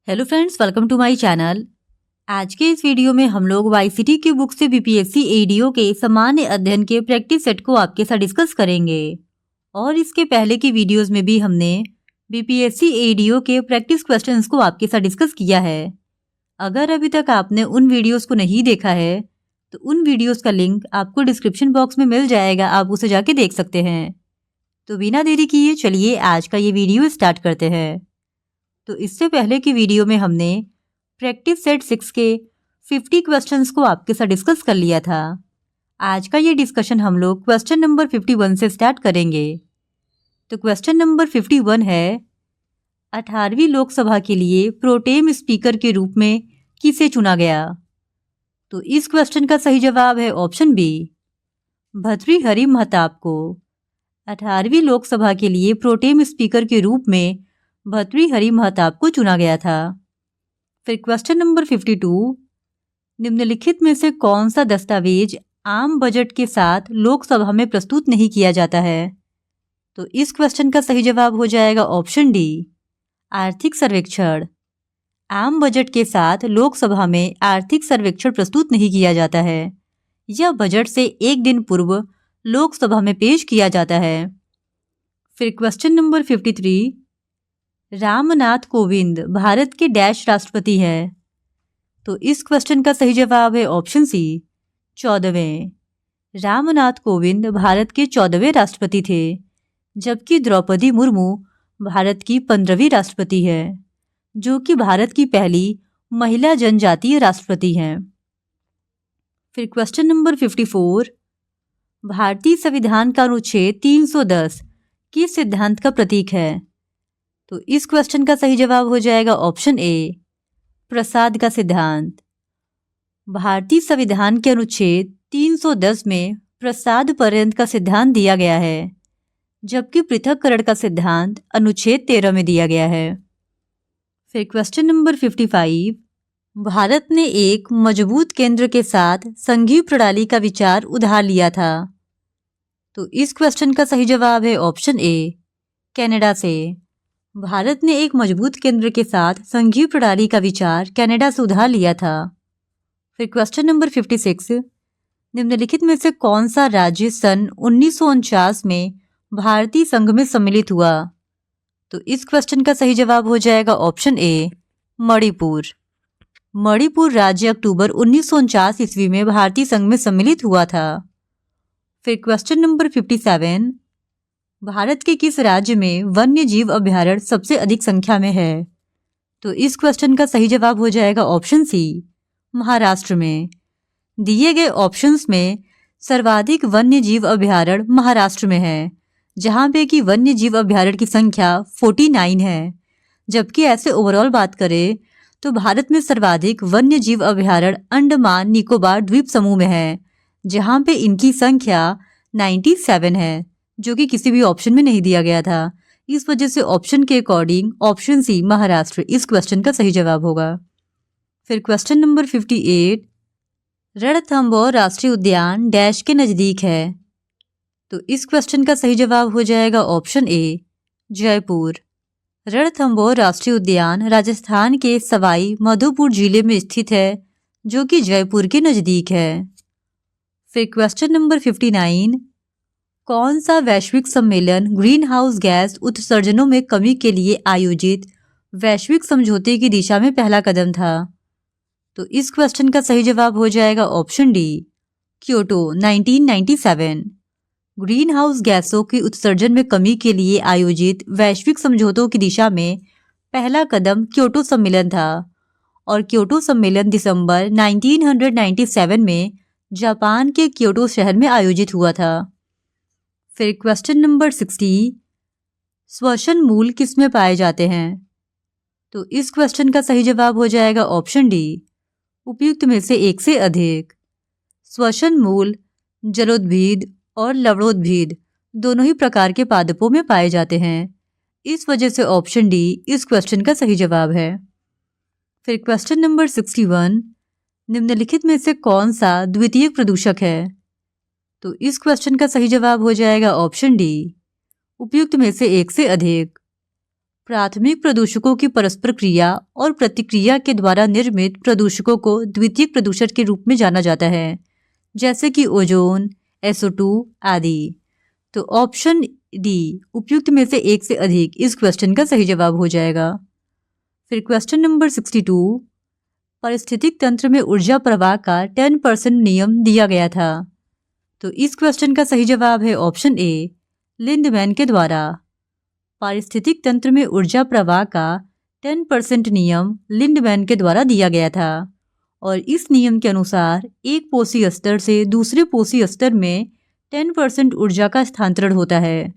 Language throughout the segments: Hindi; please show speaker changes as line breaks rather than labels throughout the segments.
Hello friends, welcome to my channel. आज के इस वीडियो में हम लोग वाईसीटी की बुक से बीपीएससी एडीओ के सामान्य अध्ययन के प्रैक्टिस सेट को आपके साथ डिस्कस करेंगे। और इसके पहले की वीडियोस में भी हमने बीपीएससी एडीओ के प्रैक्टिस क्वेश्चंस को आपके साथ डिस्कस किया है। अगर अभी तक आपने उन वीडियोस को नहीं देखा है तो उन वीडियोस का लिंक आपको डिस्क्रिप्शन बॉक्स में मिल जाएगा, आप उसे जाके देख सकते हैं। तो बिना देरी किए चलिए आज का ये वीडियो स्टार्ट करते हैं। तो इससे पहले की वीडियो में हमने प्रैक्टिस सेट 6 के 50 क्वेश्चंस को आपके साथ डिस्कस कर लिया था। आज का ये डिस्कशन हम लोग क्वेश्चन नंबर 51 से स्टार्ट करेंगे। तो क्वेश्चन नंबर 51 है, 18वीं लोकसभा के लिए प्रोटेम स्पीकर के रूप में किसे चुना गया? तो इस क्वेश्चन का सही जवाब है ऑप्शन बी, भर्तृहरि महताब को। 18वीं लोकसभा के लिए प्रोटेम स्पीकर के रूप में भर्तृहरि महताब को चुना गया था। फिर क्वेश्चन नंबर 52, निम्नलिखित में से कौन सा दस्तावेज आम बजट के साथ लोकसभा में प्रस्तुत नहीं किया जाता है? तो इस क्वेश्चन का सही जवाब हो जाएगा ऑप्शन डी, आर्थिक सर्वेक्षण। आम बजट के साथ लोकसभा में आर्थिक सर्वेक्षण प्रस्तुत नहीं किया जाता है। यह बजट से एक दिन पूर्व लोकसभा में पेश किया जाता है। फिर क्वेश्चन नंबर 53, रामनाथ कोविंद भारत के डैश राष्ट्रपति है? तो इस क्वेश्चन का सही जवाब है ऑप्शन सी, 14वें। रामनाथ कोविंद भारत के 14वें राष्ट्रपति थे, जबकि द्रौपदी मुर्मू भारत की 15वीं राष्ट्रपति है, जो कि भारत की पहली महिला जनजातीय राष्ट्रपति हैं। फिर क्वेश्चन नंबर 54, भारतीय संविधान का अनुच्छेद 310 किस सिद्धांत का प्रतीक है? तो इस क्वेश्चन का सही जवाब हो जाएगा ऑप्शन ए, प्रसाद का सिद्धांत। भारतीय संविधान के अनुच्छेद 310 में प्रसाद पर्यंत का सिद्धांत दिया गया है, जबकि पृथक्करण का सिद्धांत अनुच्छेद 13 में दिया गया है। फिर क्वेश्चन नंबर 55, भारत ने एक मजबूत केंद्र के साथ संघीय प्रणाली का विचार उधार लिया था। तो इस क्वेश्चन का सही जवाब है ऑप्शन ए, कनाडा से। भारत ने एक मजबूत केंद्र के साथ संघीय प्रणाली का विचार कनाडा से उधार लिया था। फिर क्वेश्चन नंबर 56, निम्नलिखित में से कौन सा राज्य सन 1949 में भारतीय संघ में सम्मिलित हुआ? तो इस क्वेश्चन का सही जवाब हो जाएगा ऑप्शन ए, मणिपुर। मणिपुर राज्य अक्टूबर 1949 ईस्वी में भारतीय संघ में सम्मिलित हुआ था। फिर क्वेश्चन नंबर 57, भारत के किस राज्य में वन्य जीव अभयारण्य सबसे अधिक संख्या में है? तो इस क्वेश्चन का सही जवाब हो जाएगा ऑप्शन सी, महाराष्ट्र में। दिए गए ऑप्शंस में सर्वाधिक वन्य जीव अभयारण्य महाराष्ट्र में है, जहां पे कि वन्य जीव अभयारण्य की संख्या 49 है। जबकि ऐसे ओवरऑल बात करें तो भारत में सर्वाधिक वन्य जीव अभयारण्य अंडमान निकोबार द्वीप समूह में है, जहां पे इनकी संख्या 97 है, जो कि किसी भी ऑप्शन में नहीं दिया गया था। इस वजह से ऑप्शन के अकॉर्डिंग ऑप्शन सी, महाराष्ट्र, इस क्वेश्चन का सही जवाब होगा। फिर क्वेश्चन नंबर 58, रणथंभौर राष्ट्रीय उद्यान डैश के नजदीक है? तो इस क्वेश्चन का सही जवाब हो जाएगा ऑप्शन ए, जयपुर। रणथंभौर राष्ट्रीय उद्यान राजस्थान के सवाई माधोपुर जिले में स्थित है, जो कि जयपुर के नजदीक है। फिर क्वेश्चन नंबर 59, कौन सा वैश्विक सम्मेलन ग्रीन हाउस गैस उत्सर्जनों में कमी के लिए आयोजित वैश्विक समझौते की दिशा में पहला कदम था? तो इस क्वेश्चन का सही जवाब हो जाएगा option D, Kyoto 1997। Green house गैसों के उत्सर्जन में कमी के लिए आयोजित वैश्विक समझौतों की दिशा में पहला कदम क्योटो सम्मेलन था, और क्योटो सम्मेलन दिसंबर 1997 में जापान के क्योटो शहर में आयोजित हुआ था। फिर क्वेश्चन नंबर 60, श्वसन मूल किस में पाए जाते हैं? तो इस क्वेश्चन का सही जवाब हो जाएगा ऑप्शन डी, उपयुक्त में से एक से अधिक। श्वसन मूल जलोद्भिद और लवणोद्भिद दोनों ही प्रकार के पादपों में पाए जाते हैं। इस वजह से ऑप्शन डी इस क्वेश्चन का सही जवाब है। फिर क्वेश्चन नंबर 61, निम्नलिखित में से कौन सा द्वितीयक प्रदूषक है? तो इस क्वेश्चन का सही जवाब हो जाएगा ऑप्शन डी, उपयुक्त में से एक से अधिक। प्राथमिक प्रदूषकों की परस्पर क्रिया और प्रतिक्रिया के द्वारा निर्मित प्रदूषकों को द्वितीयक प्रदूषक के रूप में जाना जाता है, जैसे कि ओजोन, SO2 आदि। तो ऑप्शन डी उपयुक्त में से एक से अधिक इस क्वेश्चन का सही जवाब हो जाएगा। फिर क्वेश्चन नंबर 62, पारिस्थितिक तंत्र में ऊर्जा प्रवाह का 10% नियम दिया गया था। तो इस क्वेश्चन का सही जवाब है ऑप्शन ए, लिंडमैन के द्वारा। पारिस्थितिक तंत्र में ऊर्जा प्रवाह का 10% नियम लिंडमैन के द्वारा दिया गया था और इस नियम के अनुसार एक पोषी स्तर से दूसरे पोषी स्तर में 10% ऊर्जा का स्थानांतरण होता है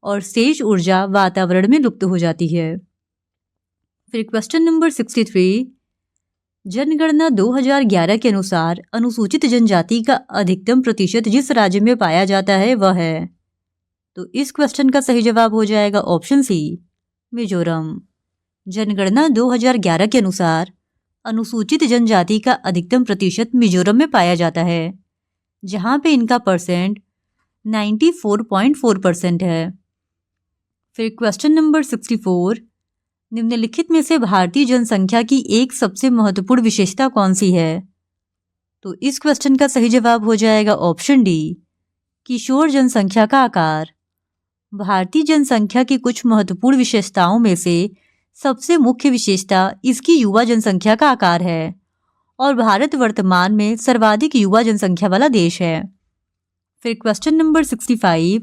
और शेष ऊर्जा वातावरण में लुप्त हो जाती है। फिर क्वेश्चन नंबर 63, जनगणना 2011 के अनुसार अनुसूचित जनजाति का अधिकतम प्रतिशत जिस राज्य में पाया जाता है वह है। तो इस क्वेश्चन का सही जवाब हो जाएगा ऑप्शन सी, मिजोरम। जनगणना 2011 के अनुसार अनुसूचित जनजाति का अधिकतम प्रतिशत मिजोरम में पाया जाता है, जहां पे इनका परसेंट 94.4% है। फिर क्वेश्चन नंबर 64, निम्नलिखित में से भारतीय जनसंख्या की एक सबसे महत्वपूर्ण विशेषता कौन सी है? तो इस क्वेश्चन का सही जवाब हो जाएगा ऑप्शन डी, किशोर जनसंख्या का आकार। भारतीय जनसंख्या की कुछ महत्वपूर्ण विशेषताओं में से सबसे मुख्य विशेषता इसकी युवा जनसंख्या का आकार है और भारत वर्तमान में सर्वाधिक युवा जनसंख्या वाला देश है। फिर क्वेश्चन नंबर 65,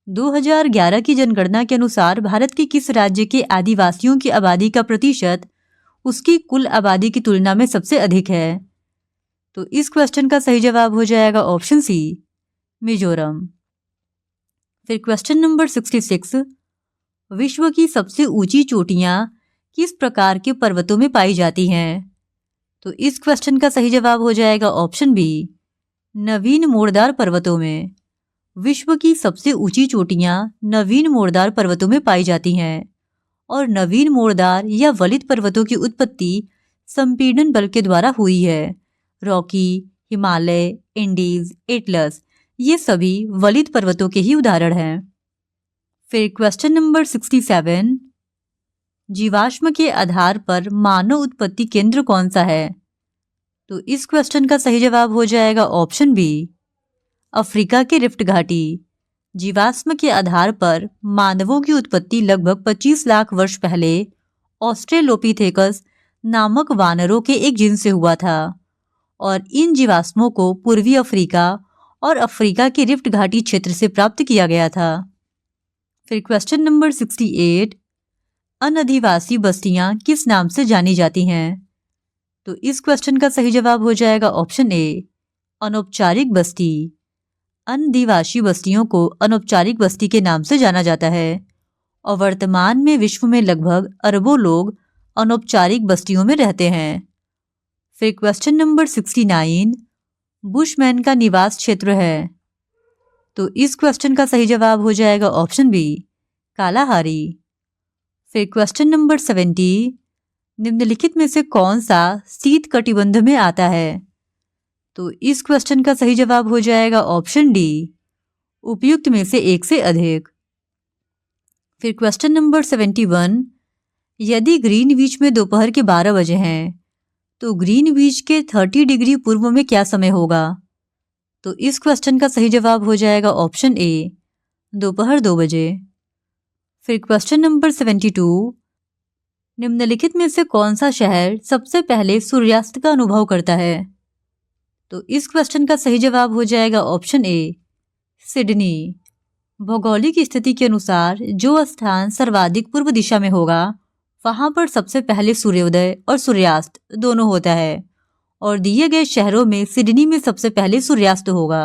2011 की जनगणना के अनुसार भारत के किस राज्य के आदिवासियों की आबादी का प्रतिशत उसकी कुल आबादी की तुलना में सबसे अधिक है? तो इस क्वेश्चन का सही जवाब हो जाएगा ऑप्शन सी, मिजोरम। फिर क्वेश्चन नंबर 66, विश्व की सबसे ऊंची चोटियां किस प्रकार के पर्वतों में पाई जाती हैं? तो इस क्वेश्चन का सही जवाब हो जाएगा ऑप्शन बी, नवीन मोड़दार पर्वतों में। विश्व की सबसे ऊंची चोटियां नवीन मोड़दार पर्वतों में पाई जाती हैं और नवीन मोड़दार या वलित पर्वतों की उत्पत्ति संपीड़न बल के द्वारा हुई है। रॉकी, हिमालय, इंडीज, एटलस ये सभी वलित पर्वतों के ही उदाहरण हैं। फिर क्वेश्चन नंबर 67, जीवाश्म के आधार पर मानव उत्पत्ति केंद्र कौन सा है? तो इस क्वेश्चन का सही जवाब हो जाएगा ऑप्शन बी, अफ्रीका के रिफ्ट घाटी। जीवाश्म के आधार पर मानवों की उत्पत्ति लगभग 25 लाख वर्ष पहले ऑस्ट्रेलोपिथेकस नामक वानरों के एक जीन से हुआ था और इन जीवाश्मों को पूर्वी अफ्रीका और अफ्रीका के रिफ्ट घाटी क्षेत्र से प्राप्त किया गया था। फिर क्वेश्चन नंबर 68, अनधिवासी बस्तियां किस नाम से जानी जाती हैं? तो इस क्वेश्चन का सही जवाब हो जाएगा ऑप्शन ए, अनौपचारिक बस्ती। अनदिवासी बस्तियों को अनौपचारिक बस्ती के नाम से जाना जाता है और वर्तमान में विश्व में लगभग अरबों लोग अनौपचारिक बस्तियों में रहते हैं। फिर क्वेश्चन नंबर 69, बुशमैन का निवास क्षेत्र है। तो इस क्वेश्चन का सही जवाब हो जाएगा ऑप्शन बी, कालाहारी। फिर क्वेश्चन नंबर 70, निम्नलिखित में से कौन सा शीत कटिबंध में आता है? तो इस क्वेश्चन का सही जवाब हो जाएगा ऑप्शन डी, उपयुक्त में से एक से अधिक। फिर क्वेश्चन नंबर 71, यदि ग्रीनविच में दोपहर के 12 बजे हैं तो ग्रीनविच के 30 डिग्री पूर्व में क्या समय होगा? तो इस क्वेश्चन का सही जवाब हो जाएगा ऑप्शन ए, दोपहर 2 बजे। फिर क्वेश्चन नंबर 72, निम्नलिखित में से कौन सा शहर सबसे पहले सूर्यास्त का अनुभव करता है? तो इस क्वेश्चन का सही जवाब हो जाएगा ऑप्शन ए, सिडनी। भौगोलिक स्थिति के अनुसार जो स्थान सर्वाधिक पूर्व दिशा में होगा वहां पर सबसे पहले सूर्योदय और सूर्यास्त दोनों होता है और दिए गए शहरों में सिडनी में सबसे पहले सूर्यास्त होगा।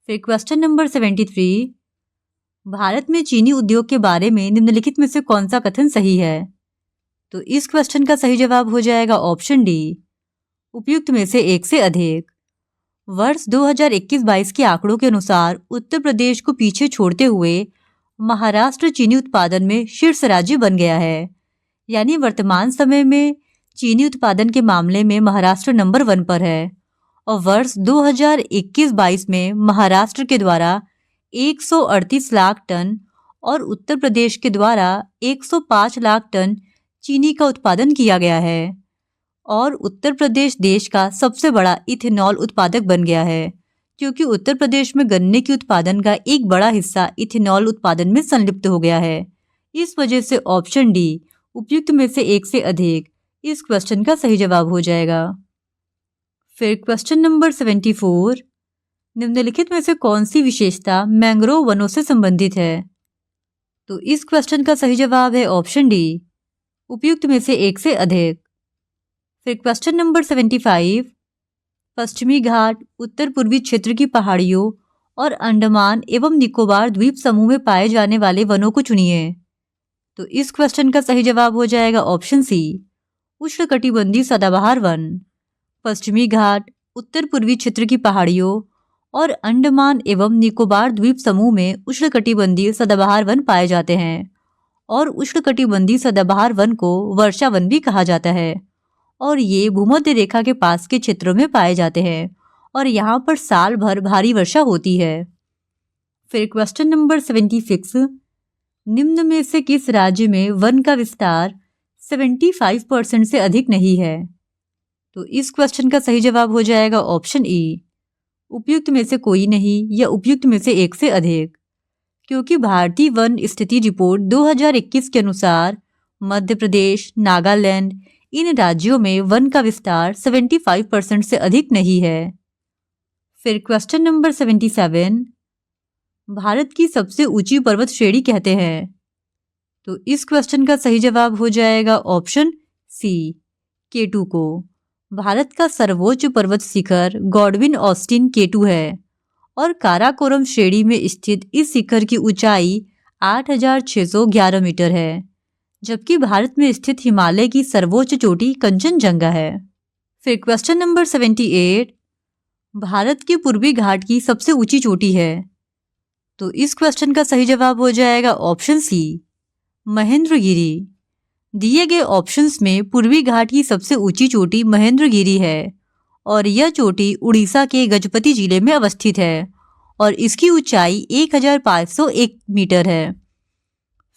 फिर क्वेश्चन नंबर 73, भारत में चीनी उद्योग के बारे में निम्नलिखित में से कौन सा कथन सही है? तो इस क्वेश्चन का सही जवाब हो जाएगा ऑप्शन डी, उपयुक्त में से एक से अधिक। वर्ष 2021-22 के आंकड़ों के अनुसार उत्तर प्रदेश को पीछे छोड़ते हुए महाराष्ट्र चीनी उत्पादन में शीर्ष राज्य बन गया है। यानी वर्तमान समय में चीनी उत्पादन के मामले में महाराष्ट्र नंबर 1 पर है और वर्ष 2021-22 में महाराष्ट्र के द्वारा 138 लाख टन और उत्तर प्रदेश के द्वारा 105 लाख टन चीनी का उत्पादन किया गया है और उत्तर प्रदेश देश का सबसे बड़ा इथेनॉल उत्पादक बन गया है क्योंकि उत्तर प्रदेश में गन्ने के उत्पादन का एक बड़ा हिस्सा इथेनॉल उत्पादन में संलिप्त हो गया है। इस वजह से ऑप्शन डी उपयुक्त में से एक से अधिक इस क्वेश्चन का सही जवाब हो जाएगा। फिर क्वेश्चन नंबर 74, निम्नलिखित में से कौन सी विशेषता मैंग्रोव वनों से संबंधित है? तो इस क्वेश्चन का सही जवाब है ऑप्शन डी, उपयुक्त में से एक से अधिक। फिर क्वेश्चन नंबर 75, पश्चिमी घाट उत्तर पूर्वी क्षेत्र की पहाड़ियों और अंडमान एवं निकोबार द्वीप समूह में पाए जाने वाले वनों को चुनिए। तो इस क्वेश्चन का सही जवाब हो जाएगा ऑप्शन सी, उष्णकटिबंधीय सदाबहार वन। पश्चिमी घाट उत्तर पूर्वी क्षेत्र की पहाड़ियों और अंडमान एवं निकोबार द्वीप समूह में उष्णकटिबंधीय सदाबहार वन पाए जाते हैं और उष्णकटिबंधीय सदाबहार वन को वर्षा वन भी कहा जाता है और ये भूमध्य रेखा के पास के क्षेत्रों में पाए जाते हैं और यहाँ पर साल भर भारी वर्षा होती है। फिर क्वेश्चन नंबर 76, निम्न में से किस राज्य में वन का विस्तार 75% से अधिक नहीं है? तो इस क्वेश्चन का सही जवाब हो जाएगा ऑप्शन ई, उपयुक्त में से कोई नहीं या उपयुक्त में से एक से अधिक, क्योंकि भारतीय वन स्थिति रिपोर्ट 2021 के अनुसार मध्य प्रदेश, नागालैंड इन राज्यों में वन का विस्तार 75% से अधिक नहीं है। फिर क्वेश्चन नंबर 77, भारत की सबसे ऊंची पर्वत श्रेणी कहते हैं? तो इस क्वेश्चन का सही जवाब हो जाएगा ऑप्शन सी, K2 को। भारत का सर्वोच्च पर्वत शिखर गॉडविन ऑस्टिन K2 है और काराकोरम श्रेणी में स्थित इस शिखर की ऊंचाई 8,611 मीटर है, जबकि भारत में स्थित हिमालय की सर्वोच्च चोटी कंचनजंगा है। फिर क्वेश्चन नंबर 78, भारत के पूर्वी घाट की सबसे ऊंची चोटी है? तो इस क्वेश्चन का सही जवाब हो जाएगा ऑप्शन सी, महेंद्रगिरी। दिए गए ऑप्शंस में पूर्वी घाट की सबसे ऊंची चोटी महेंद्रगिरी है और यह चोटी उड़ीसा के गजपति जिले में अवस्थित है और इसकी ऊंचाई 1,501 मीटर है।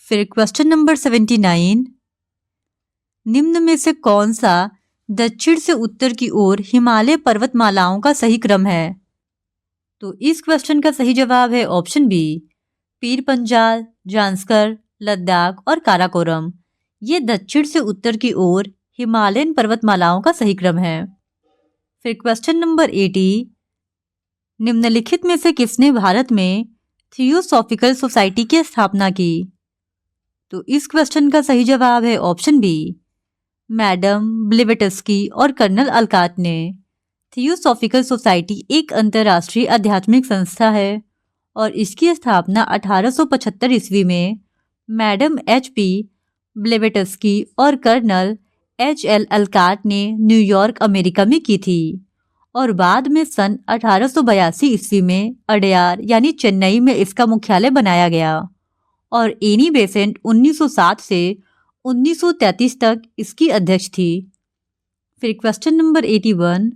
फिर क्वेश्चन नंबर 79, निम्न में से कौन सा दक्षिण से उत्तर की ओर हिमालय पर्वतमालाओं का सही क्रम है? तो इस क्वेश्चन का सही जवाब है ऑप्शन बी, पीर पंजाल, जांस्कर, लद्दाख और काराकोरम। ये दक्षिण से उत्तर की ओर हिमालयन पर्वतमालाओं का सही क्रम है। फिर क्वेश्चन नंबर 80, निम्नलिखित में से किसने भारत में थियोसॉफिकल सोसाइटी की स्थापना की? तो इस क्वेश्चन का सही जवाब है ऑप्शन बी, मैडम ब्लेवेटस्की और कर्नल अलकात ने। थियोसॉफिकल सोसाइटी एक अंतर्राष्ट्रीय आध्यात्मिक संस्था है और इसकी स्थापना 1875 ईस्वी में मैडम HP ब्लेवेटस्की और कर्नल HL अलकाट ने न्यूयॉर्क अमेरिका में की थी और बाद में सन 1882 ईस्वी में अडयार यानी चेन्नई में इसका मुख्यालय बनाया गया और एनी बेसेंट 1907 से 1933 तक इसकी अध्यक्ष थी। फिर क्वेश्चन नंबर 81,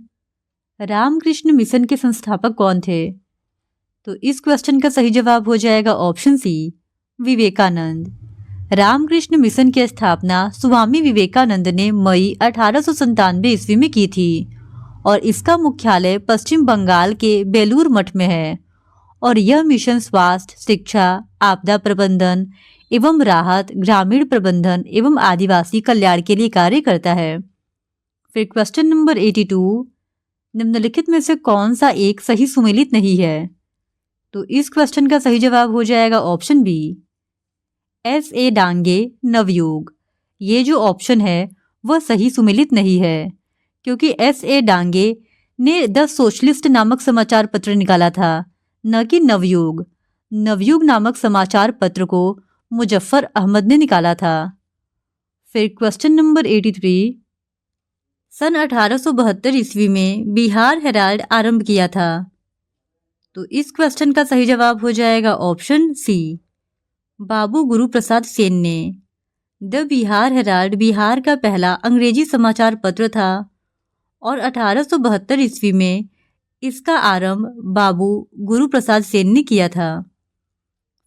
रामकृष्ण मिशन के संस्थापक कौन थे? तो इस क्वेश्चन का सही जवाब हो जाएगा option C, Vivekananda. Ramakrishna mission की स्थापना स्वामी विवेकानंद ने मई 1897 ईस्वी में की थी और इसका मुख्यालय पश्चिम बंगाल के बेलूर मठ में है और यह मिशन स्वास्थ्य, शिक्षा, आपदा प्रबंधन एवं राहत, ग्रामीण प्रबंधन एवं आदिवासी कल्याण के लिए कार्य करता है। फिर क्वेश्चन नंबर 82, निम्नलिखित में से कौन सा एक सही सुमेलित नहीं है? तो इस क्वेश्चन का सही जवाब हो जाएगा option B, S.A. Dange Navyug. ये जो ऑप्शन है वह सही सुमेलित नहीं है क्योंकि S.A. डांगे ने द सोशलिस्ट नामक समाचार पत्र निकाला था, न कि नवयुग। नवयुग नामक समाचार पत्र को मुजफ्फर अहमद ने निकाला था। फिर क्वेश्चन नंबर 83, सन 1872 ईस्वी में बिहार हेराल्ड आरंभ किया था। तो इस क्वेश्चन का सही जवाब हो जाएगा ऑप्शन सी, बाबू गुरु प्रसाद सेन ने। द बिहार हेराल्ड बिहार का पहला अंग्रेजी समाचार पत्र था और 1872 ईस्वी में इसका आरंभ बाबू गुरु प्रसाद सेन ने किया था।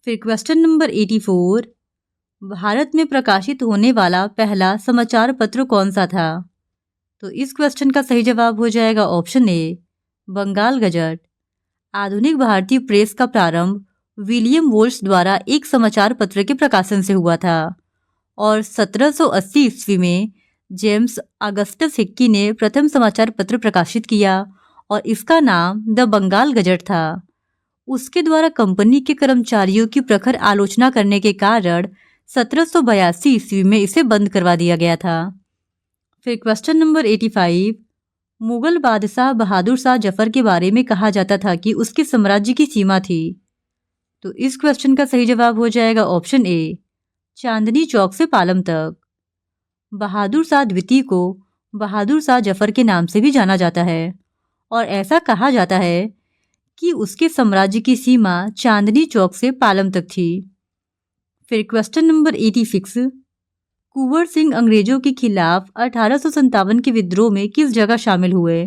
फिर क्वेश्चन नंबर 84, भारत में प्रकाशित होने वाला पहला समाचार पत्र कौन सा था? तो इस क्वेश्चन का सही जवाब हो जाएगा ऑप्शन ए, बंगाल गजट। आधुनिक भारतीय प्रेस का प्रारंभ विलियम वोल्श द्वारा एक समाचार पत्र के प्रकाशन से हुआ था और 1780 ईस्वी में जेम्स अगस्टस हिक्की ने प्रथम समाचार पत्र प्रकाशित किया और इसका नाम द बंगाल गजट था। उसके द्वारा कंपनी के कर्मचारियों की प्रखर आलोचना करने के कारण 1782 ईस्वी में इसे बंद करवा दिया गया था। फिर क्वेश्चन नंबर 85, मुगल बादशाह बहादुर शाह जफर के बारे में कहा जाता था कि उसके साम्राज्य की सीमा थी। तो इस क्वेश्चन का सही जवाब हो जाएगा ऑप्शन ए, चांदनी चौक से पालम तक। बहादुर शाह द्वितीय को बहादुर शाह जफर के नाम से भी जाना जाता है और ऐसा कहा जाता है कि उसके साम्राज्य की सीमा चांदनी चौक से पालम तक थी। फिर क्वेश्चन नंबर 86, कुंवर सिंह अंग्रेजों के खिलाफ 1857 के विद्रोह में किस जगह शामिल हुए?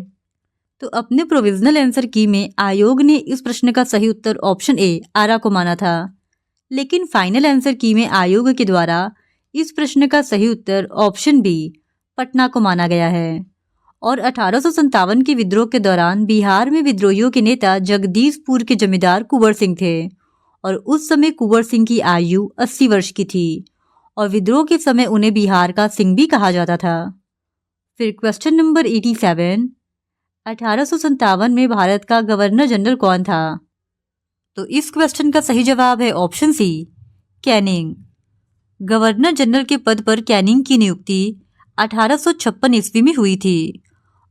तो अपने प्रोविजनल आंसर की में आयोग ने इस प्रश्न का सही उत्तर ऑप्शन ए, आरा को माना था, लेकिन फाइनल आंसर की में आयोग के द्वारा इस प्रश्न का सही उत्तर ऑप्शन बी, पटना को माना गया है। और 1857 के विद्रोह के दौरान बिहार में विद्रोहियों के नेता जगदीशपुर के जमींदार कुंवर सिंह थे और उस समय कुंवर सिंह की आयु 80 वर्ष की थी और विद्रोह के समय उन्हें बिहार का सिंह भी कहा जाता था। फिर क्वेश्चन नंबर 87, 1857 में भारत का गवर्नर जनरल कौन था? तो इस क्वेश्चन का सही जवाब है option C, Canning. Governor general के पद पर कैनिंग की नियुक्ति 1856 ईस्वी में हुई थी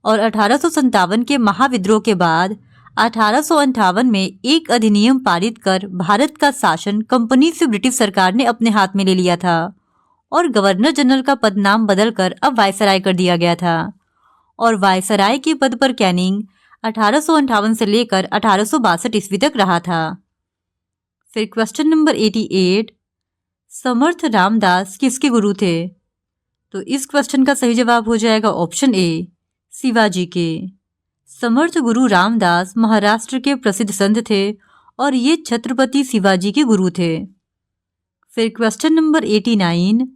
और 1857 के महाविद्रोह के बाद 1858 में एक अधिनियम पारित कर भारत का शासन कंपनी से ब्रिटिश सरकार ने अपने हाथ में ले लिया था और गवर्नर जनरल का पद नाम बदलकर अब वायसराय कर दिया गया था और वायसराय के पद पर कैनिंग 1858 से लेकर 1862 ईस्वी तक रहा था। फिर क्वेश्चन नंबर 88, समर्थ रामदास किसके गुरु थे? तो इस क्वेश्चन का सही जवाब हो जाएगा ऑप्शन ए, शिवाजी के। समर्थ गुरु रामदास महाराष्ट्र के प्रसिद्ध संत थे और ये छत्रपति शिवाजी के गुरु थे। फिर क्वेश्चन नंबर 89,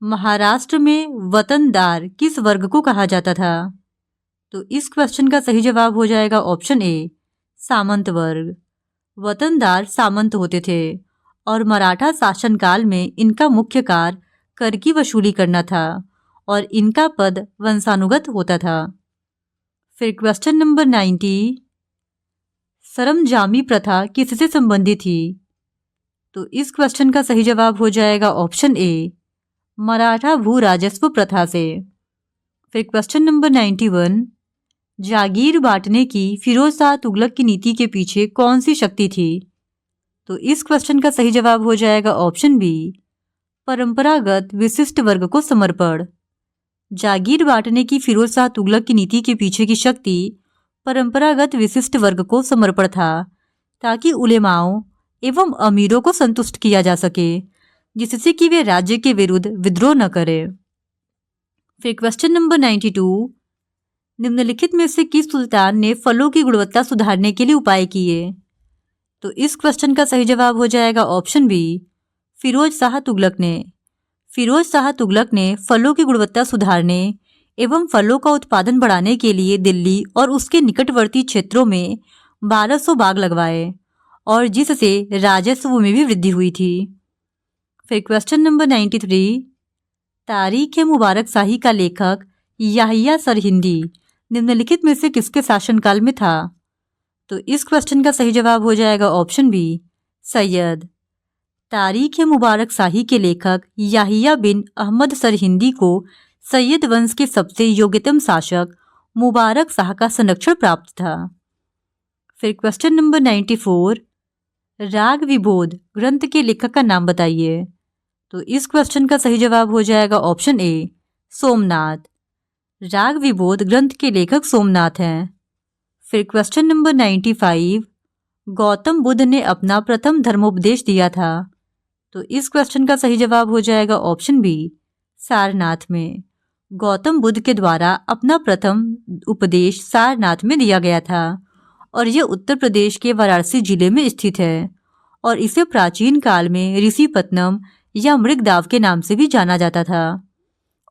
महाराष्ट्र में वतनदार किस वर्ग को कहा जाता था? तो इस क्वेश्चन का सही जवाब हो जाएगा ऑप्शन ए, सामंत वर्ग। वतनदार सामंत होते थे और मराठा शासनकाल में इनका मुख्य कार्य कर की वसूली करना था और इनका पद वंशानुगत होता था। फिर क्वेश्चन नंबर 90, सरमजामी प्रथा किससे संबंधित थी? तो इस क्वेश्चन का सही जवाब हो जाएगा ऑप्शन ए, मराठा भू राजस्व प्रथा से। फिर क्वेश्चन नंबर 91, जागीर बांटने की फिरोज शाह तुगलक की नीति के पीछे कौन सी शक्ति थी? तो इस क्वेश्चन का सही जवाब हो जाएगा ऑप्शन बी, परंपरागत विशिष्ट वर्ग को समर्पण। जागीर बांटने की फिरोज शाह तुगलक की नीति के पीछे की शक्ति परंपरागत विशिष्ट वर्ग को समर्पण था ताकि उलेमाओं एवं अमीरों को संतुष्ट किया जा सके जिससे कि वे राज्य के विरुद्ध विद्रोह न करें। फिर क्वेश्चन नंबर 92, निम्नलिखित में से किस सुल्तान ने फलों की गुणवत्ता सुधारने के लिए उपाय किए? तो इस क्वेश्चन का सही जवाब हो जाएगा ऑप्शन बी, फिरोज शाह तुगलक ने। फिरोज शाह तुगलक ने फलों की गुणवत्ता सुधारने एवं फलों का उत्पादन बढ़ाने के लिए दिल्ली और उसके निकटवर्ती क्षेत्रों में 1200 बाग लगवाए और जिससे राजस्व में भी वृद्धि हुई थी। फिर क्वेश्चन नंबर 93, तारीख मुबारक शाही का लेखक याहिया सरहिंदी निम्नलिखित में से किसके शासनकाल में था? तो इस क्वेश्चन का सही जवाब हो जाएगा ऑप्शन बी, सैयद। तारीख मुबारक शाही के लेखक याहिया बिन अहमद सरहिंदी को सैयद वंश के सबसे योग्यतम शासक मुबारक शाह का संरक्षण प्राप्त था। फिर क्वेश्चन नंबर 94, राग विबोध ग्रंथ के लेखक का नाम बताइए। तो इस क्वेश्चन का सही जवाब हो जाएगा ऑप्शन ए, सोमनाथ। राग विबोध ग्रंथ के लेखक सोमनाथ हैं। फिर क्वेश्चन नंबर 95, गौतम बुद्ध ने अपना प्रथम धर्मोपदेश दिया था। तो इस क्वेश्चन का सही जवाब हो जाएगा ऑप्शन बी, सारनाथ में। गौतम बुद्ध के द्वारा अपना प्रथम उपदेश सारनाथ में दिया गया था और यह उत्तर प्रदेश के वाराणसी जिले में स्थित है और इसे प्राचीन काल में ऋषिपत्नम या मृगदाव के नाम से भी जाना जाता था।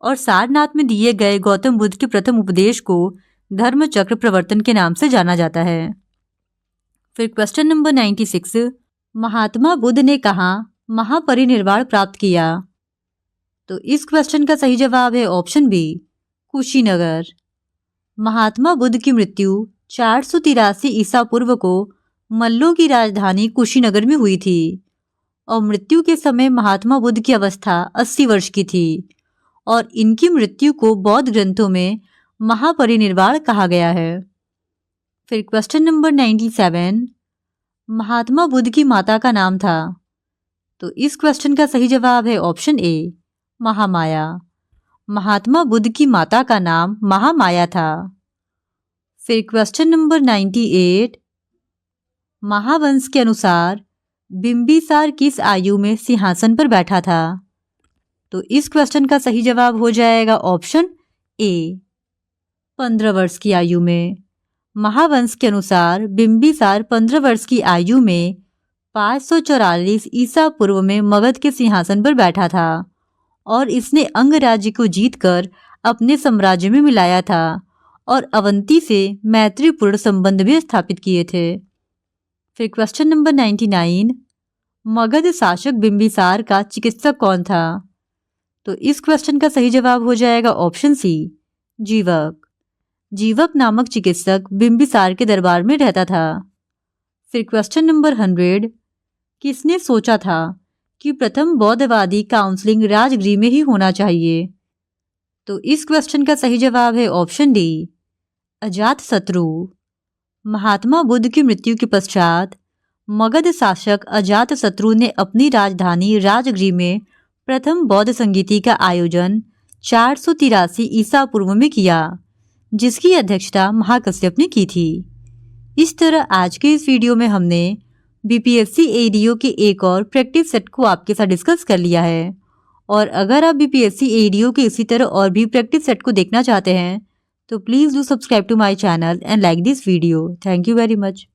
और सारनाथ में दिए गए गौतम बुद्ध के प्रथम उपदेश को धर्म चक्र प्रवर्तन के नाम से जाना जाता है। फिर क्वेश्चन नंबर 96, महात्मा बुद्ध ने कहाँ महापरिनिर्वाण प्राप्त किया? तो इस क्वेश्चन का सही जवाब है ऑप्शन बी, कुशीनगर। महात्मा बुद्ध की मृत्यु 483 ईसा पूर्व को मल्लों की राजधानी कुशीनगर में हुई थी और मृत्यु के समय महात्मा बुद्ध की अवस्था 80 वर्ष की थी और इनकी मृत्यु को बौद्ध ग्रंथों में महापरिनिर्वाण कहा गया है। फिर क्वेश्चन नंबर 97, महात्मा बुद्ध की माता का नाम था? तो इस क्वेश्चन का सही जवाब है ऑप्शन ए, महामाया। महात्मा बुद्ध की माता का नाम महामाया था। फिर क्वेश्चन नंबर 98, महावंश के अनुसार बिंबिसार किस आयु में सिंहासन पर बैठा था? तो इस क्वेश्चन का सही जवाब हो जाएगा ऑप्शन ए, 15 वर्ष की आयु में। महावंश के अनुसार बिंबिसार 15 वर्ष की आयु में 544 ईसा पूर्व में मगध के सिंहासन पर बैठा था और इसने अंग राज्य को जीतकर अपने साम्राज्य में मिलाया था और अवंती से मैत्रीपूर्ण संबंध भी स्थापित किए थे। फिर क्वेश्चन नंबर 99, मगध शासक बिंबिसार का चिकित्सक कौन था? तो इस क्वेश्चन का सही जवाब हो जाएगा ऑप्शन सी, जीवक। जीवक नामक चिकित्सक बिंबिसार के दरबार में रहता था। फिर क्वेश्चन नंबर 100, किसने सोचा था कि प्रथम बौद्धवादी काउंसलिंग राजगृह में ही होना चाहिए? तो इस क्वेश्चन का सही जवाब है ऑप्शन डी, अजातशत्रु। महात्मा बुद्ध की मृत्यु के पश्चात मगध शासक अजातशत्रु ने अपनी राजधानी राजगृह में प्रथम बौद्ध संगीति का आयोजन 483 ईसा पूर्व में किया, जिसकी अध्यक्षता महाकश्यप ने की थी। इस तरह आज के इस वीडियो में हमने बीपीएससी एडीओ के एक और प्रैक्टिस सेट को आपके साथ डिस्कस कर लिया है। और अगर आप बीपीएससी एडीओ के इसी तरह और भी प्रैक्टिस सेट को देखना चाहते हैं तो please do subscribe to my channel and like this video. Thank you very much.